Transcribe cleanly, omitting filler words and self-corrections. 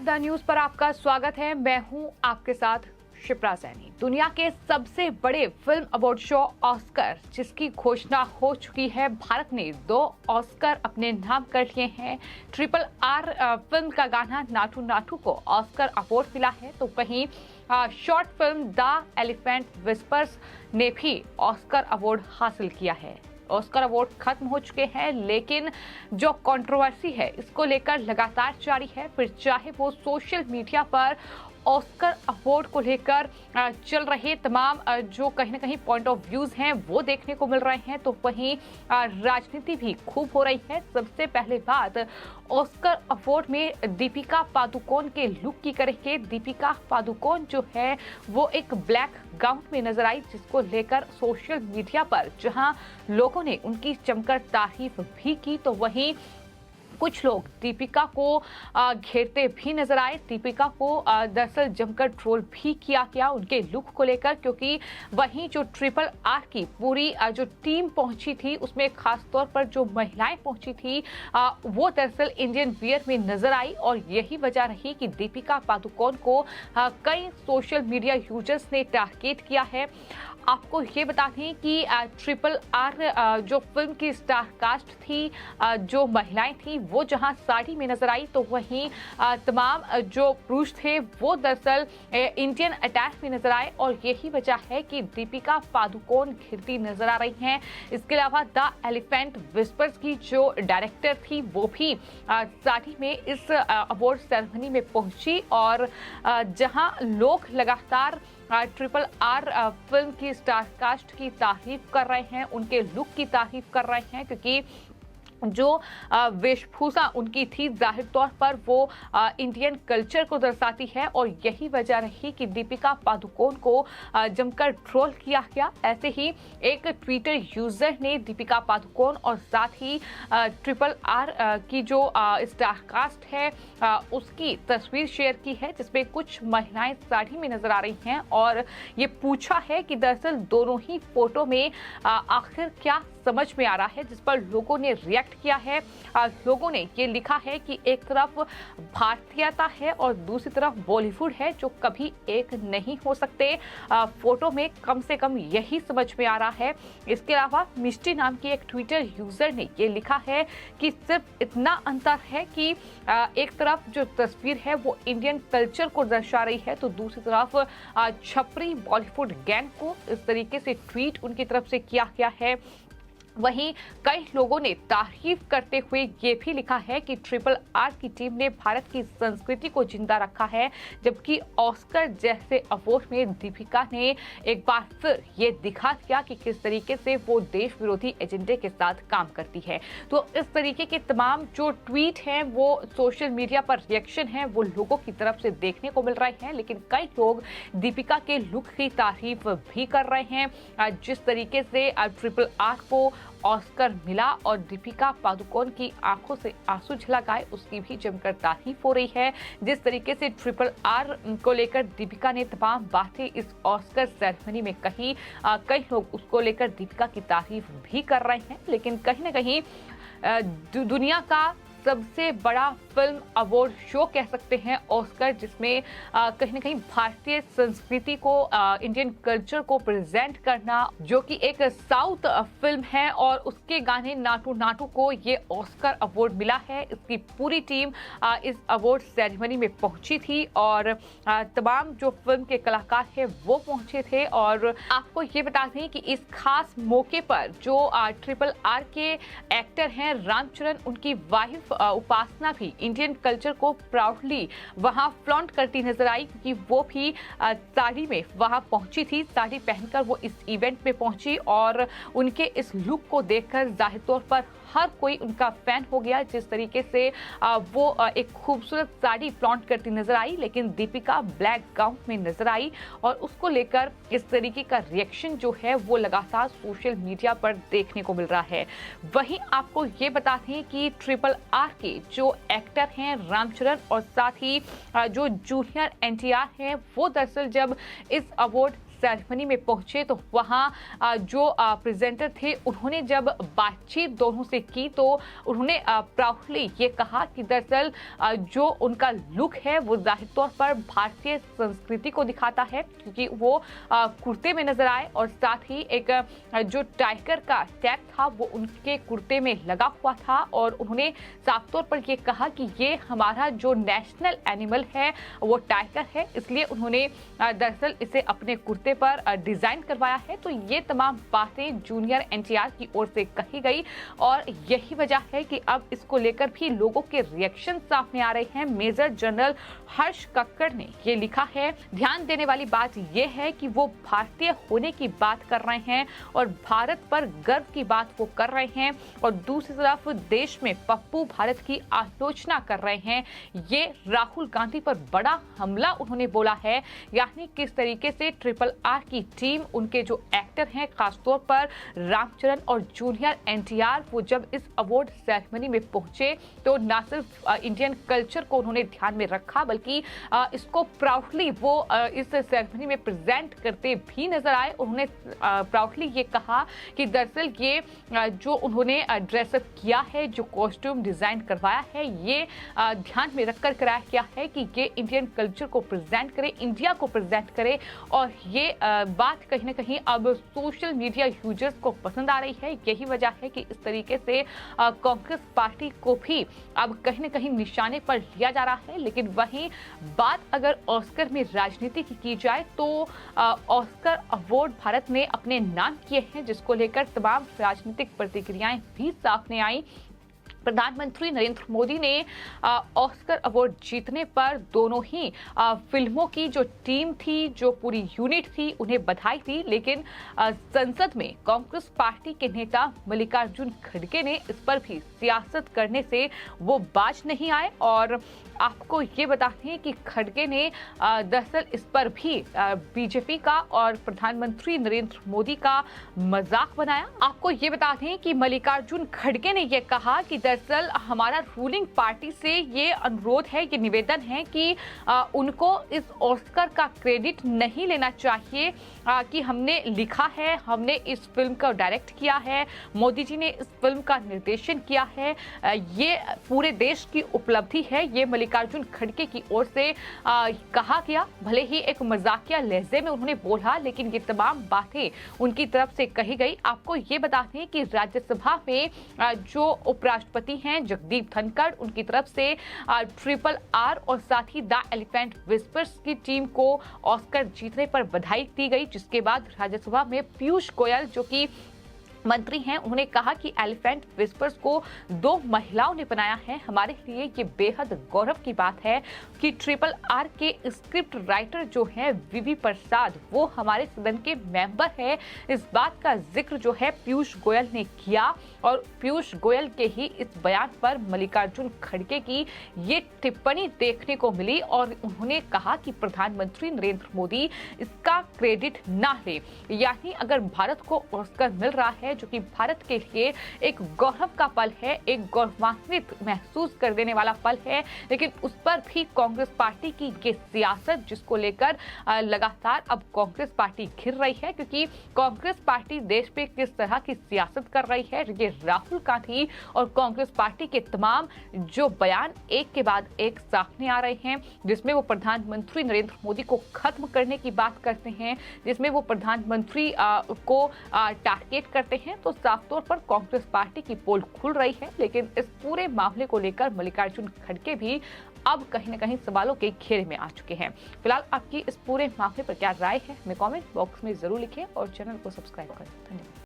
The news पर आपका स्वागत है। मैं हूं आपके साथ शिप्रा सैनी। दुनिया के सबसे बड़े फिल्म अवार्ड शो ऑस्कर, जिसकी घोषणा हो चुकी है, भारत ने 2 ऑस्कर अपने नाम कर लिए हैं। RRR फिल्म का गाना नाटू नाटू को ऑस्कर अवार्ड मिला है, तो वहीं short film the elephant whispers ने भी ऑस्कर अवार्ड हासिल किया है। ऑस्कर अवार्ड खत्म हो चुके हैं, लेकिन जो कंट्रोवर्सी है इसको लेकर लगातार जारी है। फिर चाहे वो सोशल मीडिया पर ऑस्कर अवार्ड को लेकर चल रहे तमाम जो कहीं ना कहीं पॉइंट ऑफ व्यूज हैं वो देखने को मिल रहे हैं, तो वहीं राजनीति भी खूब हो रही है। सबसे पहले बात ऑस्कर अवार्ड में दीपिका पादुकोण के लुक की करेंगे। दीपिका पादुकोण जो है वो एक ब्लैक गाउन में नजर आई, जिसको लेकर सोशल मीडिया पर जहां लोगों ने उनकी जमकर तारीफ भी की, तो वहीं कुछ लोग दीपिका को घेरते भी नजर आए। दीपिका को दरअसल जमकर ट्रोल भी किया गया उनके लुक को लेकर, क्योंकि वहीं जो RRR की पूरी जो टीम पहुंची थी उसमें खास तौर पर जो महिलाएं पहुंची थी वो दरअसल इंडियन वियर में नजर आई, और यही वजह रही कि दीपिका पादुकोण को कई सोशल मीडिया यूजर्स ने टारगेट किया है। आपको ये बता दें कि RRR जो फिल्म की स्टार कास्ट थी, जो महिलाएं थी वो जहां साड़ी में नजर आई, तो वहीं तमाम जो पुरुष थे वो दरअसल इंडियन अटैच में नजर आए, और यही वजह है कि दीपिका पादुकोण घिरती नजर आ रही हैं। इसके अलावा द एलिफेंट विस्पर्स की जो डायरेक्टर थी वो भी साड़ी में इस अवार्ड सेरेमनी में पहुंची, और जहां लोग लगातार RRR फिल्म की स्टार कास्ट की तारीफ कर रहे हैं, उनके लुक की तारीफ कर रहे हैं, क्योंकि जो वेशभूषा उनकी थी जाहिर तौर पर वो इंडियन कल्चर को दर्शाती है, और यही वजह रही कि दीपिका पादुकोण को जमकर ट्रोल किया गया। ऐसे ही एक ट्विटर यूजर ने दीपिका पादुकोण और साथ ही RRR की जो स्टार कास्ट है उसकी तस्वीर शेयर की है, जिसमें कुछ महिलाएं साड़ी में नजर आ रही हैं, और ये पूछा है कि दरअसल दोनों ही फोटो में आखिर क्या समझ में आ रहा है, जिस पर लोगों ने रिएक्ट किया है। लोगों ने ये लिखा है कि एक तरफ भारतीयता है और दूसरी तरफ बॉलीवुड है, जो कभी एक नहीं हो सकते। फोटो में कम से कम यही समझ में आ रहा है। इसके अलावा मिष्टी नाम की एक ट्विटर यूजर ने ये लिखा है कि सिर्फ इतना अंतर है कि एक तरफ जो तस्वीर है वो इंडियन कल्चर को दर्शा रही है, तो दूसरी तरफ छपरी बॉलीवुड गैंग को इस तरीके से ट्वीट उनकी तरफ से किया गया है। वहीं कई लोगों ने तारीफ करते हुए ये भी लिखा है कि RRR की टीम ने भारत की संस्कृति को जिंदा रखा है, जबकि ऑस्कर जैसे अवार्ड में दीपिका ने एक बार फिर ये दिखा दिया कि किस तरीके से वो देश विरोधी एजेंडे के साथ काम करती है। तो इस तरीके के तमाम जो ट्वीट हैं वो सोशल मीडिया पर रिएक्शन है वो लोगों की तरफ से देखने को मिल रहे हैं, लेकिन कई लोग दीपिका के लुक की तारीफ भी कर रहे हैं। जिस तरीके से RRR को ऑस्कर मिला और दीपिका पादुकोण की आंखों से आंसू झलक आए, उसकी भी जमकर तारीफ हो रही है। जिस तरीके से RRR को लेकर दीपिका ने तमाम बातें इस ऑस्कर सेरेमनी में कही, कई लोग उसको लेकर दीपिका की तारीफ भी कर रहे हैं, लेकिन कहीं ना कहीं दुनिया का सबसे बड़ा फिल्म अवार्ड शो कह सकते हैं ऑस्कर, जिसमें कहीं ना कहीं भारतीय संस्कृति को, इंडियन कल्चर को प्रेजेंट करना, जो कि एक साउथ फिल्म है, और उसके गाने नाटू नाटू को ये ऑस्कर अवार्ड मिला है। इसकी पूरी टीम इस अवार्ड सेरेमनी में पहुंची थी, और तमाम जो फिल्म के कलाकार हैं वो पहुंचे थे। और आपको ये बता दें कि इस खास मौके पर जो RRR के एक्टर हैं रामचरण, उनकी वाइफ उपासना भी इंडियन कल्चर को प्राउडली वहां फ्लॉन्ट करती नजर आई, क्योंकि वो भी साड़ी में वहां पहुंची थी। साड़ी पहनकर वो इस इवेंट में पहुंची, और उनके इस लुक को देखकर जाहिर तौर पर हर कोई उनका फैन हो गया। जिस तरीके से वो एक खूबसूरत साड़ी फ्लॉन्ट करती नजर आई, लेकिन दीपिका ब्लैक गाउन में नजर आई, और उसको लेकर इस तरीके का रिएक्शन जो है वो लगातार सोशल मीडिया पर देखने को मिल रहा है। वहीं आपको ये बता दें कि RRR के जो एक्टर हैं रामचरण और साथ ही जो जूनियर NTR हैं, वो दरअसल जब इस अवार्ड सेरेमनी में पहुंचे तो वहां जो प्रेजेंटर थे उन्होंने जब बातचीत दोनों से की तो उन्होंने प्राउडली ये कहा कि दरअसल जो उनका लुक है वो जाहिर तौर पर भारतीय संस्कृति को दिखाता है, क्योंकि वो कुर्ते में नजर आए और साथ ही एक जो टाइगर का टैग था वो उनके कुर्ते में लगा हुआ था और उन्होंने साफ तौर पर ये कहा कि ये हमारा जो नेशनल एनिमल है वो टाइगर है, इसलिए उन्होंने दरअसल इसे अपने कुर्ते पर डिजाइन करवाया है। तो ये तमाम बातें जूनियर एनटीआर की ओर से कही गई और यही वजह है कि अब इसको लेकर भी लोगों के रिएक्शन सामने आ रहे हैं। मेजर जनरल हर्ष कक्कड़ ने ये लिखा है, ध्यान देने वाली बात यह है कि वो भारतीय होने की बात कर रहे हैं और भारत पर गर्व की बात वो कर रहे हैं और दूसरी तरफ देश में पप्पू भारत की आलोचना कर रहे हैं। ये राहुल गांधी पर बड़ा हमला उन्होंने बोला है, यानी किस तरीके से RRR की टीम, उनके जो एक्टर हैं खासतौर पर रामचरण और जूनियर एनटीआर, वो जब इस अवार्ड सेरेमनी में पहुंचे तो न सिर्फ इंडियन कल्चर को उन्होंने ध्यान में रखा बल्कि इसको प्राउडली वो इस सेरेमनी में प्रेजेंट करते भी नजर आए। उन्होंने प्राउडली ये कहा कि दरअसल ये जो उन्होंने ड्रेसअप किया है, जो कॉस्ट्यूम डिजाइन करवाया है, ये ध्यान में रखकर कराया गया है कि ये इंडियन कल्चर को प्रेजेंट करे, इंडिया को प्रेजेंट करे और ये बात कहीं ना कहीं अब सोशल मीडिया यूजर्स को पसंद आ रही है। यही वजह है कि इस तरीके से कांग्रेस पार्टी को भी अब कहीं ना कहीं निशाने पर लिया जा रहा है। लेकिन वहीं बात अगर ऑस्कर में राजनीति की जाए तो ऑस्कर अवार्ड भारत ने अपने नाम किए हैं, जिसको लेकर तमाम राजनीतिक प्रतिक्रियाएं भी सामने आई। प्रधानमंत्री नरेंद्र मोदी ने ऑस्कर अवार्ड जीतने पर दोनों ही फिल्मों की जो टीम थी, जो पूरी यूनिट थी, उन्हें बधाई दी। लेकिन संसद में कांग्रेस पार्टी के नेता मल्लिकार्जुन खड़गे ने इस पर भी सियासत करने से वो बाज नहीं आए और आपको ये बताते हैं कि खड़गे ने दरअसल इस पर भी बीजेपी का और प्रधानमंत्री नरेंद्र मोदी का मजाक बनाया। आपको ये बताते हैं कि मल्लिकार्जुन खड़गे ने यह कहा कि दरअसल हमारा रूलिंग पार्टी से ये अनुरोध है, ये निवेदन है कि उनको इस ऑस्कर का क्रेडिट नहीं लेना चाहिए कि हमने लिखा है, हमने इस फिल्म को डायरेक्ट किया है, मोदी जी ने इस फिल्म का निर्देशन किया है, ये पूरे देश की उपलब्धि है। ये मल्लिकार्जुन खड़गे की ओर से कहा गया। भले ही एक मजाकिया लहजे में उन्होंने बोला, लेकिन ये तमाम बातें उनकी तरफ से कही गई। आपको ये बताते हैं कि राज्यसभा में जो उपराष्ट्रपति हैं जगदीप धनखड़, उनकी तरफ से RRR और साथ ही द एलिफेंट विस्पर्स की टीम को ऑस्कर जीतने पर बधाई दी गई, जिसके बाद राज्यसभा में पीयूष गोयल जो कि मंत्री हैं, उन्होंने कहा कि एलिफेंट विस्पर्स को 2 महिलाओं ने बनाया है। हमारे लिए ये बेहद गौरव की बात है कि RRR के स्क्रिप्ट राइटर जो हैं वीवी प्रसाद, वो हमारे सदन के मेंबर है। इस बात का जिक्र जो है पीयूष गोयल ने किया और पीयूष गोयल के ही इस बयान पर मल्लिकार्जुन खड़गे की ये टिप्पणी देखने को मिली और उन्होंने कहा कि प्रधानमंत्री नरेंद्र मोदी इसका क्रेडिट ना ले। यानी अगर भारत को ऑस्कर मिल रहा है, जो कि भारत के लिए एक गौरव का पल है, एक गौरवान्वित महसूस कर देने वाला पल है, लेकिन उस पर भी कांग्रेस पार्टी की ये सियासत, जिसको लेकर लगातार अब कांग्रेस पार्टी घिर रही है, क्योंकि कांग्रेस पार्टी देश पे किस तरह की सियासत कर रही है, ये राहुल गांधी और कांग्रेस पार्टी के तमाम जो बयान एक के बाद एक सामने आ रहे हैं, जिसमें वो प्रधानमंत्री नरेंद्र मोदी को खत्म करने की बात करते हैं, जिसमें वो प्रधानमंत्री को टारगेट करते हैं, तो साफ तौर पर कांग्रेस पार्टी की पोल खुल रही है। लेकिन इस पूरे मामले को लेकर मल्लिकार्जुन खड़गे भी अब कहीं न कहीं सवालों के घेरे में आ चुके हैं। फिलहाल आपकी इस पूरे मामले पर क्या राय है, हमें कमेंट बॉक्स में जरूर लिखें और चैनल को सब्सक्राइब करें। धन्यवाद।